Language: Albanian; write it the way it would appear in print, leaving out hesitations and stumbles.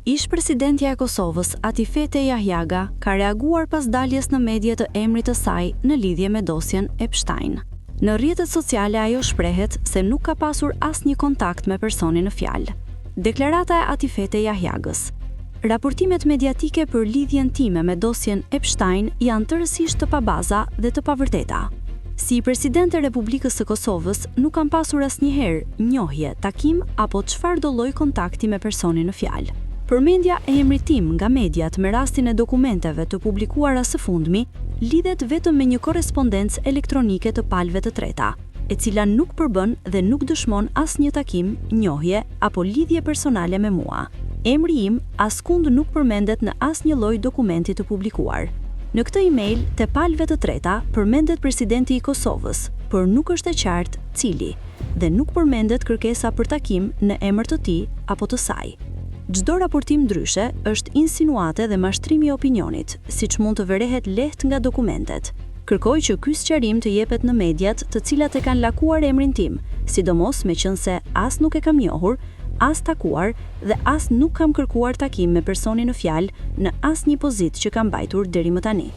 Ish-presidentja e Kosovës, Atifete Jahjaga, ka reaguar pas daljes në media të emrit të saj në lidhje me dosjen Epstein. Në rrjetet sociale ajo shprehet se nuk ka pasur asnjë kontakt me personin në fjalë. Deklarata e Atifete Jahjagës. Raportimet mediatike për lidhjen time me dosjen Epstein janë tërësisht të pabaza dhe të pavërteta. Si presidente e Republikës së Kosovës, nuk kam pasur asnjëherë njohje, takim apo çfarëdo lloj kontakti me personin në fjalë. Përmendja e emrit tim nga mediat me rastin e dokumenteve të publikuara së fundmi lidhet vetëm me një korrespondencë elektronike të palëve të treta, e cila nuk përbën dhe nuk dëshmon asnjë takim, njohje apo lidhje personale me mua. Emri im askund nuk përmendet në asnjë lloj dokumenti të publikuar. Në këtë email te palëve të treta përmendet presidenti i Kosovës, por nuk është e qartë cili, dhe nuk përmendet kërkesa për takim në emër të tij apo të saj. Çdo raportim ndryshe është insinuate dhe mashtrimi i opinionit, siç mund të verehet lehtë nga dokumentet. Kërkoj që ky sqarim të jepet në mediat të cilat e kanë lakuar emrin tim, sidomos meqense as nuk e kam njohur, as takuar dhe as nuk kam kërkuar takim me personin në fjalë në asnjë pozitë që kam mbajtur deri më tani.